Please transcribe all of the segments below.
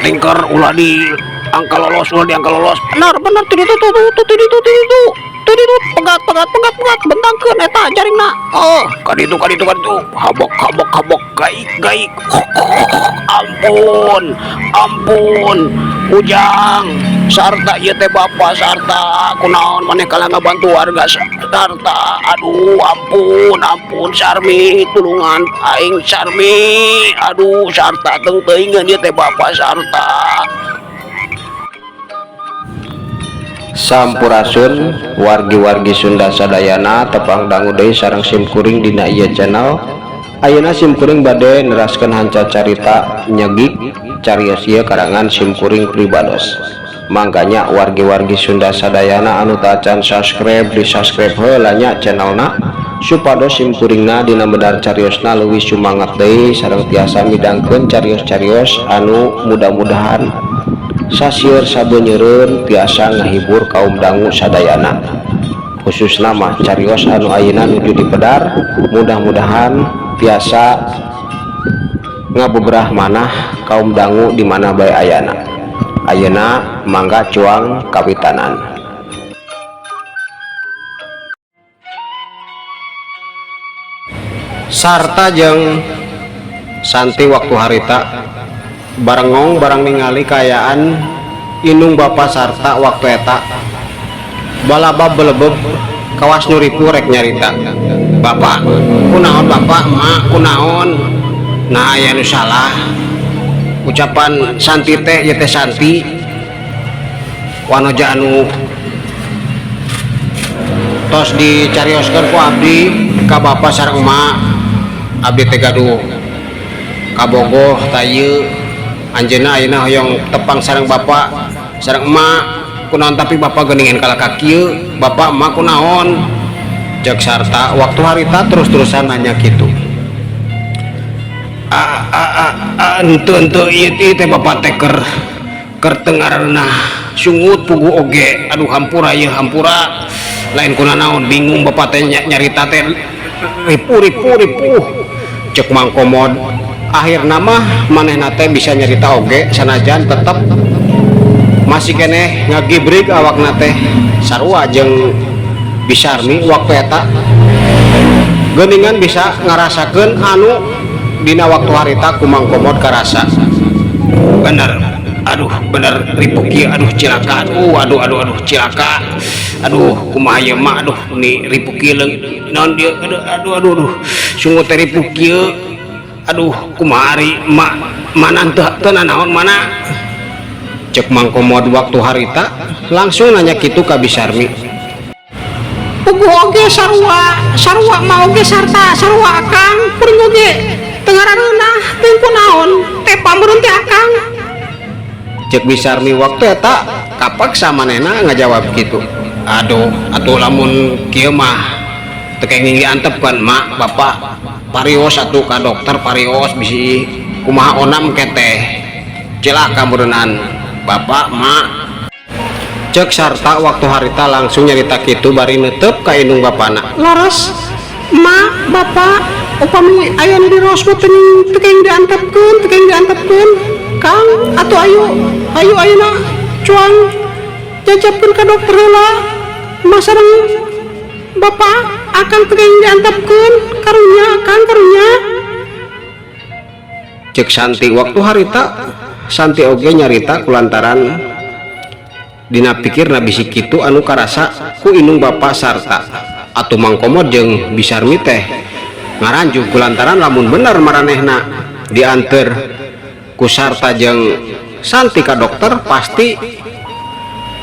Tingkar ulah di angka lolos benar itu pegat bentangkeun eta jaringna. Oh kaditu habok gaik ampun ujang sarta ieu teh bapa sarta kunaon maneh kala ngabantu warga sarta. Aduh ampun Sarmi tulungan aing Sarmi. Aduh sarta teuing ieu teh bapa sarta. Sampurasun wargi-wargi Sunda sadayana tepang dangu deui sareng simkuring dina ieu channel. Ayeuna simkuring bade neraskeun hanca carita nyegik carios ieu karangan simkuring Pribados. Mangkanya wargi-wargi Sunda sadayana anu teu acan subscribe di subscribe heula nya channelna supados simkuringna dina bedar cariosna leuwih sumangat deui sareng tiasa midangkeun carios-carios anu mudah-mudahan sasieur sabeunyereun tiasa ngahibur kaum dangu sadayana, khususna mah carios anu ayeuna nuju di pedar. Mudah-mudahan tiasa ngabeberah manah kaum dangu di mana bae ayana. Ayeuna mangga cuang kawitanan. Sarta jeung Santi waktu harita barengong barang ningali kayaan indung bapa sarta waktu eta balabab belebeb kawas nyuripu rek nyarita. Bapak kunaon bapak mak kunaon. Nah aya nu salah ucapan Santi teh ieu teh Santi wanoja anu tos dicarioskeun ku abdi ka bapa sareng mak. Abdi teh gaduh kabogoh tayeu anjeunna ayeuna hoyong tepang sareng bapak sareng emak kunaon tapi bapak geuningan kala ka kieu bapak emak kunaon. Jek sarta waktu harita terus-terusan nanya kitu. Henteu ieu teh bapak teh keur tengaranna sungut pugu oge. Aduh hampura ieu hampura lain kunaon bingung bapak teh nyarita teh ripuh. Cek mangkomod akhirna mah manehna teh bisa nyarita oge sanajan tetep masih keneh ngagibrig awakna teh sarua jeung Bisarmi waktu eta geuningan bisa ngarasakeun anu dina waktu harita ku mangkomod karasa. Bener ripuh kieu aduh cilaka aduh cilaka aduh kumaha ieu mah aduh ni ripuh kieu naon dieu aduh sungguh teh ripuh kieu aduh kumari mak mana teu naon mana. Cek mangkomod waktu harita langsung nanya kitu ka Bisarmi. Puguh oge sarua mah oge sarta sarua akang kuring oge tengaranna teu kunaon teh pameureun teh akang. Cek Bisarmi waktu eta kapaksa manehna ngajawab kitu. Aduh atuh lamun kieu mah teu kenging diantepkeun mak bapak parios atuh ka dokter parios bisi kumaha onam keteh cilaka berenang bapak mak. Cek sarta waktu harita langsung nyarita kitu bari neuteup ka indung bapana. Laras mak bapak upami aya nu diros teu kenging diantepkeun Kang atuh ayo ayeuna cuang jajabkeun ka dokter heula mas sareng Bapak akan pengen diantapkan karunya akan karunya. Cek Santi waktu harita Santi oge nyarita kulantaran dina pikir bisi kitu anu karasa ku inung bapa sarta atuh mangkomod jeung Bisarmi teh ngaranjuk kulantaran lamun bener maranehna dianter ku sarta jeung Santi ka dokter pasti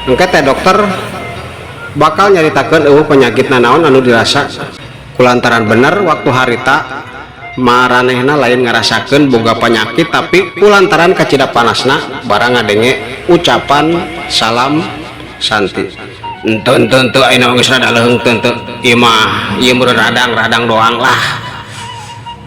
engke teh dokter bakal nyaritakeun eueuh penyakit naon anu dirasa kulantaran bener waktu harita maranehna lain ngarasakeun boga penyakit tapi kulantaran kacida panasna barang ngadenge ucapan salam Santi. Ente ayeuna geus rada leung teu ieu mah ieu meureun radang doang lah.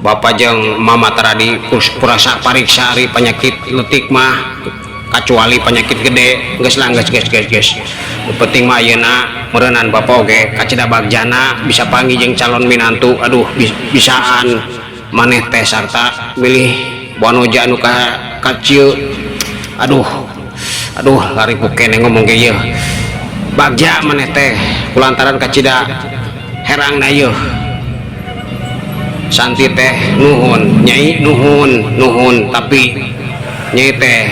Bapa jeung mama teradi kurasa pariksa ari penyakit leutik mah kecuali penyakit gede geus lah geus. Nu penting mah ayeuna meureunan bapa oge kacida bagjana bisa panggil jeung calon minantu. Aduh bisaan maneh teh sarta milih wanoja anu kacil. Aduh lari kene ngomong ge ieu bagja maneh teh kulantaran kacida herang na ieu. Santi teh nuhun nyai nuhun tapi nyai teh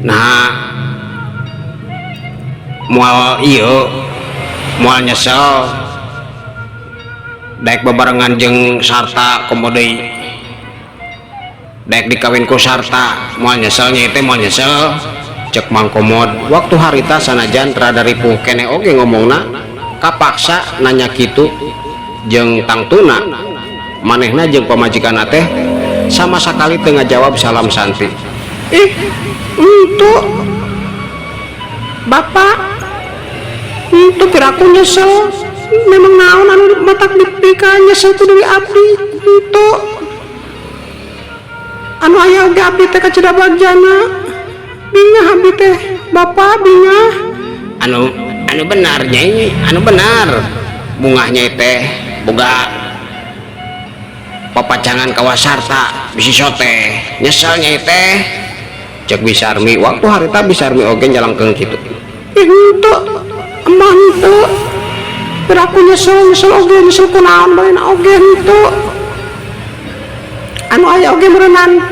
nah moal ieu moal nyesel daek bebarengan jeung sarta komodei daek dikawin ku sarta moal nyesel nyai teh moal nyesel cek mangkomod waktu harita sanajan rada ripuh kene oge ngomongna kapaksa nanya kitu jeung tangtuna manehna jeung pamajikanna teh sama sakali teu ngajawab salam Santi. Itu Bapak itu piraku nyesel memang naon anu matak dipika nyesel tu deui abdi itu anu aya oge abdi teh kacida bagjana bingah abdi teh Bapak bingah anu benar nyai anu benar bungah nyai teh boga papacangan kawasarta bisi sote nyesel nyai teh cek Bisarmi waktu harita Bisarmi oge njalangkeun kitu. Itu emang itu piraku nyesel oge nyesel kunaon bae na oge itu anu aya oge meureunan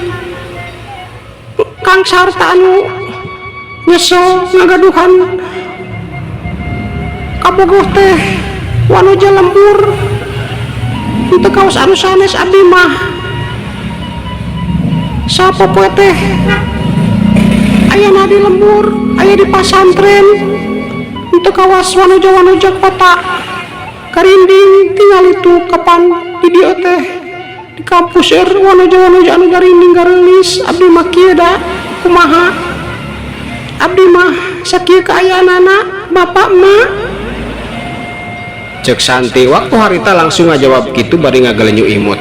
Kang sarta anu nyesel ngagaduhan kabogoh teh wanoja lembur itu kaos anu sanes abdi mah sapopoe teh aya di lembur aya di pasantren untuk kawas wanoja kota karinding tinggal itu kapan di dieu teh di kampus wanoja anu garinding garelis abdi mah kieu da kumaha abdi mah sakieu kaayaanana Bapak mah cek Santi waktu harita langsung ngajawab gitu bari ngagelenyu imut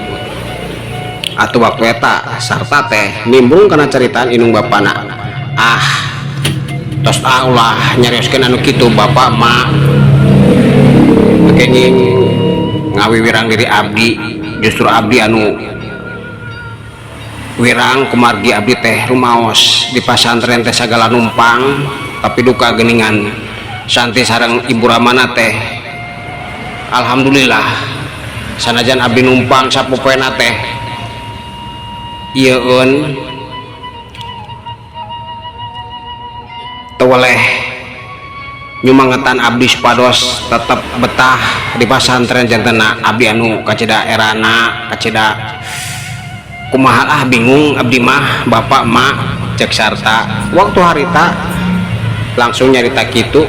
atuh waktu eta sarta teh nimbrung kana caritaan inung bapana tos ulah nyarioskeun anu kitu Bapak mah kenging ngawiwirang diri abdi justru abdi anu wirang kumargi abdi teh rumaos di pasantren teh sagala numpang tapi duka geningan Santi sareng Ibu Ramana teh alhamdulillah sanajan abdi numpang sapopoena teh ieun teu weleh nyumangetan abdi supados tetep betah di pasantren jantena abdi anu kacida erana kacida kumaha bingung abdi mah Bapak mah cek sarta waktu harita langsung nyarita kitu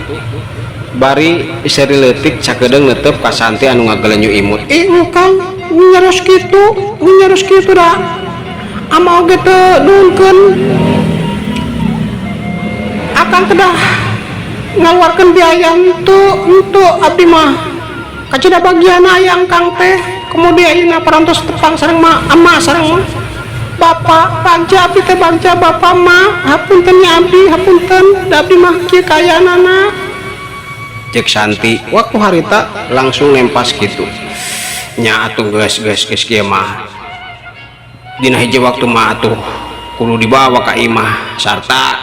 bari seri leutik sakedeung neuteup ka Santi anu ngagelenyu imut. Kang nyaros kitu da ama oge teu nuhunkeun akan kedah ngaluarkeun biaya untuk abdi mah kacida bagiana yang Kang teh kemudian ayeuna parantos tepang sareng mah ama sareng Bapak bagja abdi teh bagja Bapak mah hapunten nya abdi hapunten da abdi mah kieu kaayaanana cek Santi waktu harita langsung nempas gitu nya atuh geus kieu mah dina hiji waktu mah atuh kudu dibawa ka imah sarta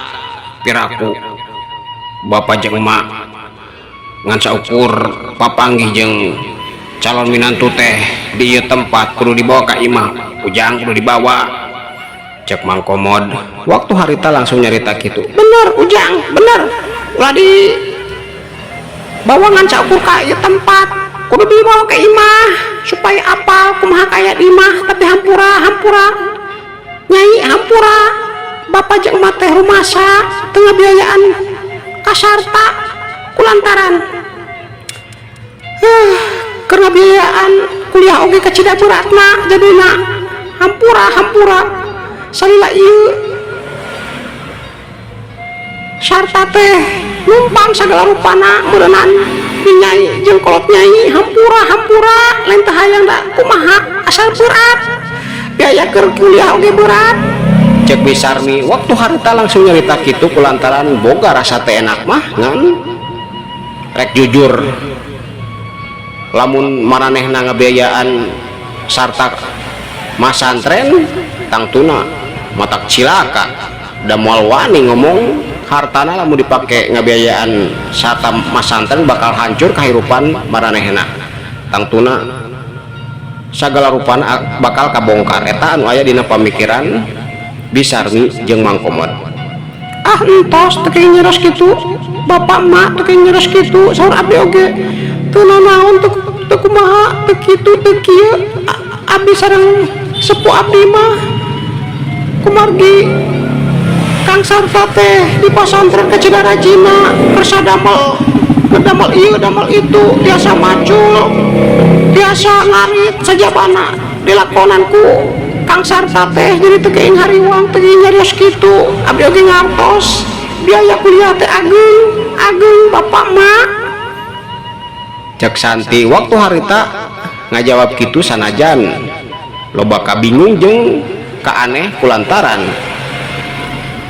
piraku Bapak jeung emak ngan saukur papanggih jeung calon minantu teh di ieu tempat kudu dibawa ka imah ujang kudu dibawa cek Mang Komod waktu harita langsung nyarita gitu. Bener Ujang, bener ulah di bawa ngan saukur ka ieu tempat kudu dibawa ke imah supaya apal kumaha kaya di imah tapi hampura Nyai hampura bapak jeung emak teh rumasa tengah biayaan kasarta kulantaran karena biayaan kuliah oge kecida beratna jadina hampura salila ieu sarta teh numpang sagala rupana meureunana di Nyai jeung kolot Nyai hampura lain teh hayang da kumaha asal berat biaya keur kuliah oge berat cek Bisarmi waktu harita langsung nyarita gitu kulantaran boga rasa teh enak mah ngan rek jujur lamun maranehna ngabiayaan sarta masantren tangtuna matak cilaka da moal wani ngomong hartana lamun dipake ngabiayaan sarta masantren bakal hancur kahirupan maranehna tangtuna sagala rupana bakal kabongkar eta anu aya dina pamikiran Bisarmi jeung Mang Komod. Entos teu kaya nyeros kitu bapak emak teu kaya nyeros kitu saur abdi oge teu nanaon teu kumaha teu kitu teu kieu abdi sareng sepuh abdi mah kumargi Kang Sarta teh di pasantren kecida rajina kersa damel ieu damel itu biasa macul biasa ngarit sajabana dilakonanku Kang Sarta teh jadi teu keing hariwang teu nyarios kitu abdi oge ngartos biaya kuliah teh ageung bapak mak cek Santi waktu harita ngajawab gitu sanajan loba kabingung jeung kaaneh kulantaran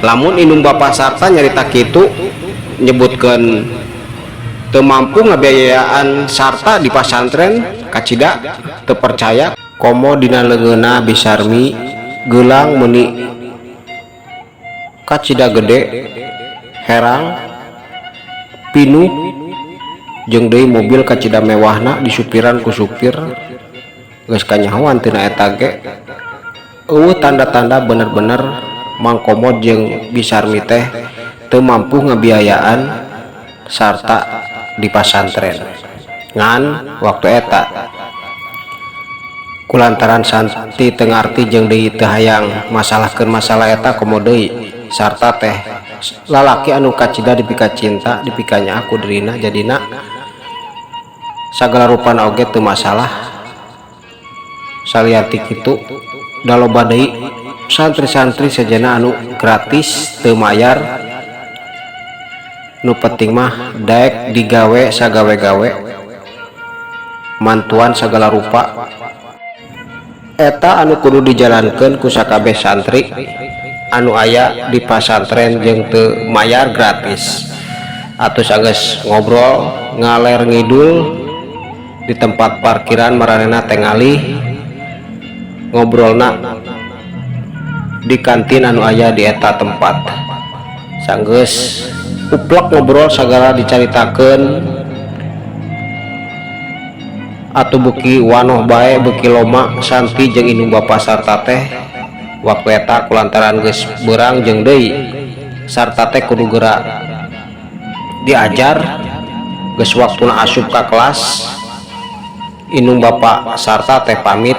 lamun indung bapak Sarta nyarita kitu nyebutkeun teu mampu ngabiayaan sarta di pasantren kacida teu percaya komo dina leungeunna Bisarmi geulang meuni kacida gede herang pinuh jeung deui mobil kacida mewahna disupiran ku supir geus kanyahoan tina eta ge eueuh tanda-tanda bener-bener Mang Komod jeung Bisarmi teh teu mampu ngabiayaan sarta di pasantren ngan waktu eta kulantaran Santi teu ngarti jeung deui teu hayang masalahkeun masalah eta komo deui sarta teh lalaki anu kacida dipika cinta dipikanya aku dirina jadina sagala rupana oge teu masalah salianti kitu da loba deui santri-santri sejenna anu gratis teu mayar nu penting mah daek digawe sagawe-gawe mantuan segala rupa eta anu kudu dijalankeun ku sakabeh santri anu aya di pasantren jeung teu mayar gratis atus anggeus ngobrol ngaler ngidul di tempat parkiran maranehna teh ngalih ngobrolna di kantin anu aya di eta tempat sanggeus uplek ngobrol sagala dicaritakeun atuh beuki wanoh bae beuki loma Santi jeung indung bapak Sarta teh waktu eta kulantaran geus beurang jeung deui Sarta teh kudu geura diajar geus waktuna asup ka kelas indung bapak Sarta teh pamit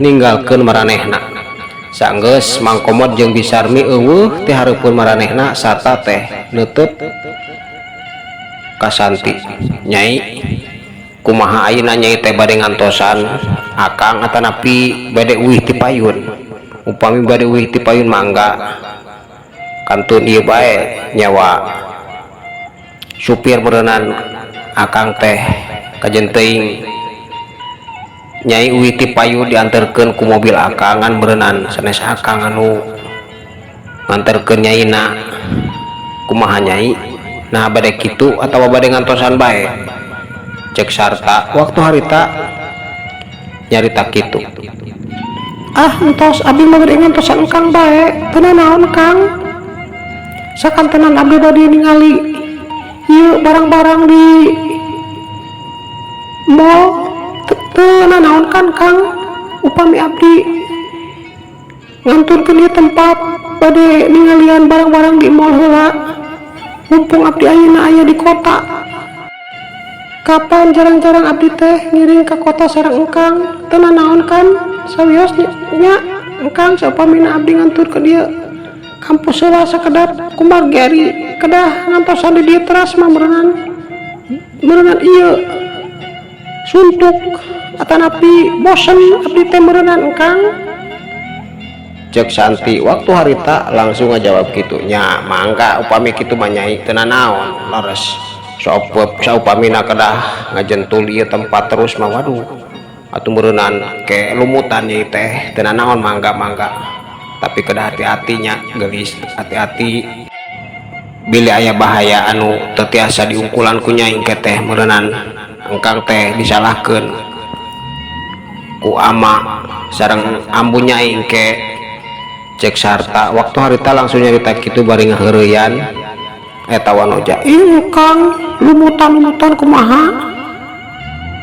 ninggalkeun maranehna sanggeus Mang Komod jeung Bisarmi eueuh teh hareupeun maranehna Sarta teh neuteut ka Santi Nyai kumaha ayeuna Nyai teh bade ngantosan akang atanapi bade uih ti payun upami bade uih ti payun mangga kantun ieu bae nyawa supir berenang akang teh kajen teuing Nyai uih ti payun dianterkeun ku mobil akangan berenang sanes akang anu nganterkeun nyaina kumaha Nyai nah bade kitu atawa bade ngantosan bae cek Sarta waktu harita nyarita kitu entos abdi mah gede ngantosan Kang bae teu naon Kang sakantenan abdi bade ningali ieu barang-barang di Mo nanaon kan Kang, upami abdi nganturkeun ieu tempat bade ningalian barang-barang di mall heula, mumpung abdi ayeuna aya di kota. Kapan jarang-jarang abdi teh ngiring ke kota sareng engkang, teu nanaon kan sawios nya engkang saupamina abdi ngantur ke dieu kampus heula sakedap kumargi ari kedah ngantosan di dieu teras mah meureunnan ieu suntuk atanapi bosen abdi teh meureunnan engkang. Cek Santi waktu harita langsung ngajawab gitunya, mangga upami kitu mah nyai teu nanaon leres saupamina kedah ngajentul ieu tempat terus mah waduh atuh meureunnan ke lumutan nyai teh teu nanaon mangga tapi kedah hati-hatinya gelis hati-hati bila aya bahaya anu teu tiasa diungkulan ku nyai ke teh meureunnan engkang teh disalahkeun ku ama sareng ambu nyai ke. Cek sarta waktu harita langsung nyarita kitu bari ngaheureuyan eta wanoja. Kang lumutan kumaha?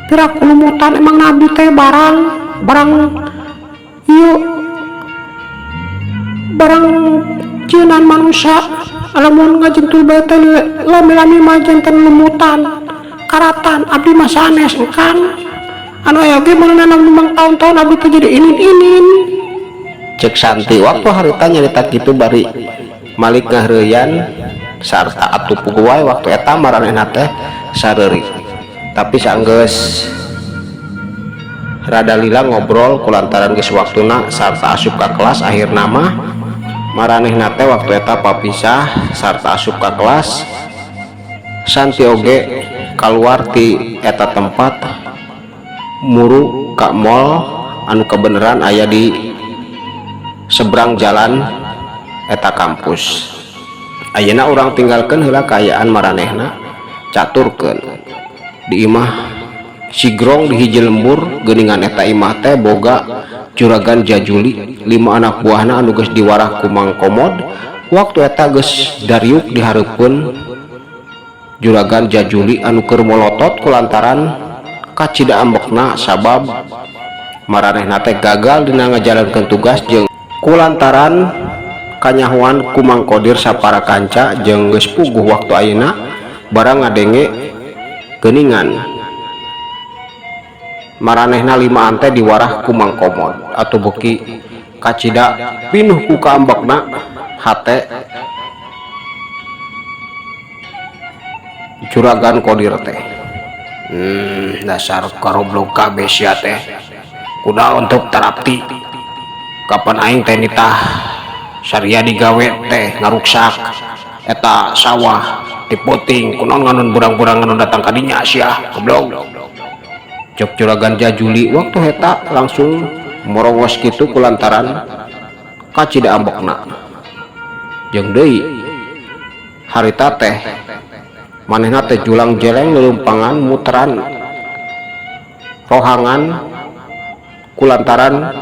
Pirak lumutan emang nabi teh barang ieu barang cienan manusia. Lamun ngajentul bae teh lami-lami mah janten lumutan karatan abdi mah sanes Kang. Anu aya ge meunana memang tahun-tahun abdi teh jadi inin-inin. Cek Santi waktu harita nyarita kitu bari malik ngaheureuyan sarta atuh puguh wae waktu eta maranehna teh sareuri tapi saenggeus rada lila ngobrol kulantaran geus waktuna sarta asup ka kelas akhirna mah maranehna teh waktu eta papisah sarta asup ka kelas. Santi oge kaluar ti eta tempat muru ka mall anu kebeneran aya di seberang jalan eta kampus. Ayeuna urang tinggalkeun heula kaayaan maranehna caturkeun di imah sigrong di hiji lembur geuningan eta imah teh boga juragan Jajuli 5 anak buahna anu geus diwarah ku Mang Komod. Waktu eta geus dariuk dihareupeun juragan Jajuli anu keur molotot kulantaran kacida ambekna sabab maranehna teh gagal dina ngajalankeun tugas jeung kulantaran kanyahuan ku Mang Kodir sapara kanca jeung geus puguh waktu ayeuna barang ngadenge geuningan maranehna 5 teh diwarah ku Mang Komod atuh beuki kacida pinuh ku kaambekna hate juragan Kodir teh. Dasar karoblok kabeh sia teh kuda untuk terapti kapan aing teh nitah saria digawe teh ngaruksak eta sawah diputing kunaon nganun burang-burang anu datang ka dinya sia goblok. Cok juragan Jajuli waktu eta langsung morowos kitu kulantaran kacida ambekna jeung deui harita teh manehna teh julang jeleng lelumpangan muteran rohangan kulantaran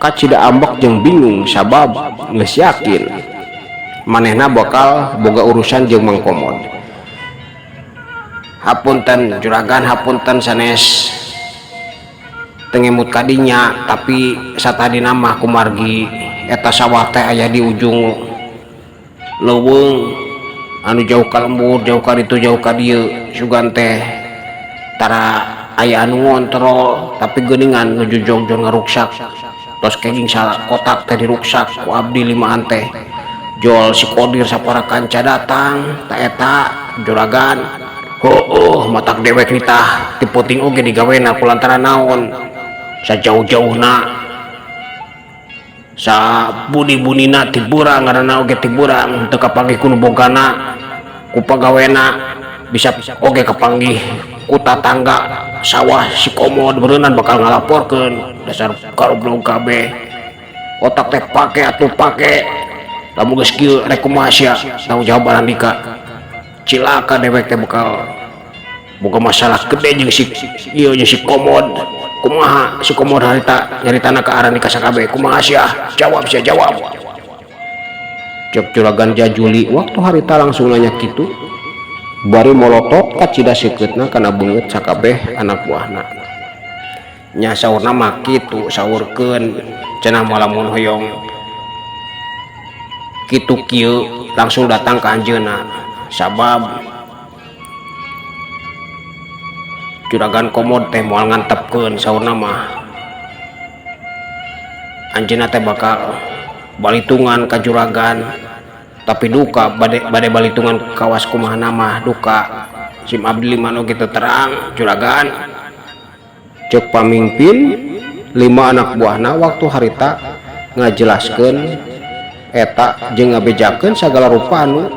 kacida ambek jeung bingung sabab geus yakin manehna bakal boga urusan jeung Mang Komod. Hapunten juragan, hapunten sanes tengemut kadinya tapi satadina mah kumargi eta sawah teh aya di ujung leuweung anu jauh ka lembur jauh ka ditu jauh ka dieu sugan teh tara aya anu ngontrol tapi geuningan nuju jongjon ngaruksak tos kenging kotak teh diruksak ku abdi 5 teh jol si Kodir sapara kanca datang ta eta juragan matak dewek nitah diputing oge digawena kulantaran naon sajauh-jauhna sa buni-bunina tiburang ngaranna oge tiburang teu kapanggih ku nu bogana ku pagawena bisa oge kapanggih ku tatangga sawah si Komod beureunan bakal ngalaporkeun dasar karoblog kabeh otak teh pake atuh pake lamun geus kieu rek kumaha sia tanggung jawab Andika cilaka dewek teh bakal boga masalah gede jeung si ieu jeung si Komod kumaha si Komod harita nyaritana ka Andika sakabeh kumaha sia jawab sia jawab. Cek juragan Jajuli waktu harita langsung nanya kitu bari molotot kacida siketna kana beungeut sakabeh anak buahna. Nya saurna mah kitu saurkeun cenah malamun hoyong kitu kieu langsung datang ka anjeunna sabab juragan komod teh moal ngantepkeun saurna mah anjeunna teh bakal balitungan ka juragan tapi duka bade balitungan kawas kumaha mah duka sim abdi mah kitu terang juragan cek pamimpin 5 anak buahna waktu harita ngajelaskeun eta jeung ngabejakeun sagala rupa anu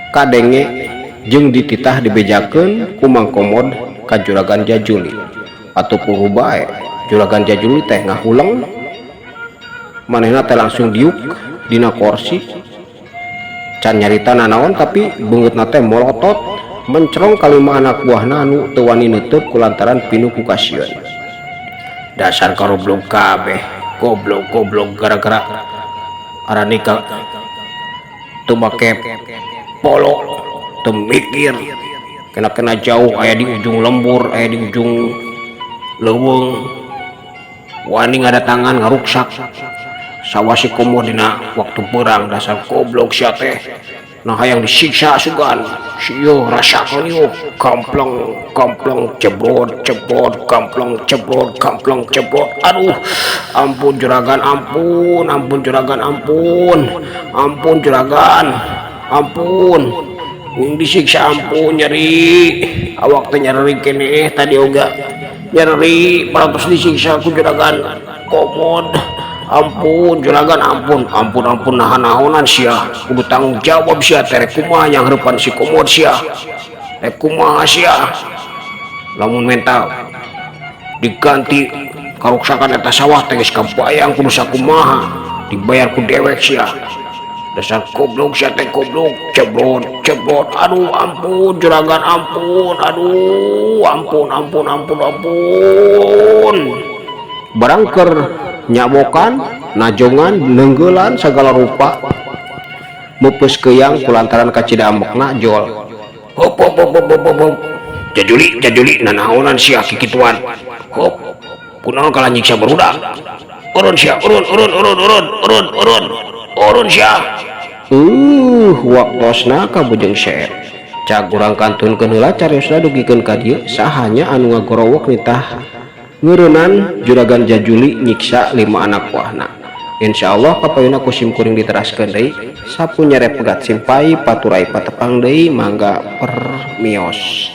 kadenge jeung dititah dibejakeun ku Mang Komod ka Juragan Jajuli atuh puguh bae Juragan Jajuli teh ngahuleng manehna teh langsung diuk dina kursi can nyarita nanaon tapi beungeutna teh molotot mencerong ka 5 anak buahna anu teu wani neuteub kulantaran pinu ku kasieun. Dasar karoblog kabeh goblok gara-gara aranika teu make polo teu mikir kena jauh aya di ujung lembur aya di ujung leuweung wani ngadatangan ngaruksak sawah si Komod dina waktu perang. Dasar goblok sia teh nah hayang disiksa sugan sieu rasakeun ieu kampleng cebrot kampleng cebrot aduh ampun juragan ampun juragan ampun juragan ampun disiksa ampun nyeri awak teh nyeri keneh tadi oga nyeri parantos disiksa ku Juragan Komod. Ampun juragan ampun nahan-nahonan sia kudu tanggung jawab sia teh kumaha yang harapan si Komod sia kumaha sia lamun mental diganti karuksakan eta sawah teh geus kabayang kudu sakumaha dibayar ku dewek sia. Dasar goblok sia teh goblok cebrot aduh ampun juragan ampun aduh ampun barangker nyabokan najongan nenggeulan segala rupa meupeus keuyang kulantaran kacida ambekna jol hop jajuli nanaonan sia kikituan hop kunaon kala nyiksa barudak urun sia urun sia waktosna ka bujeng syair cak urang kantunkeun heula cariosna dugikeun ka dieu sahanya anu ngagorowok nitah ngeureunnan Juragan Jajuli nyiksa 5 anak buahna. Insyaallah kapayuna kusim kuring diteraskeun deui sapunya pegat simpai paturai patepang deui mangga permios.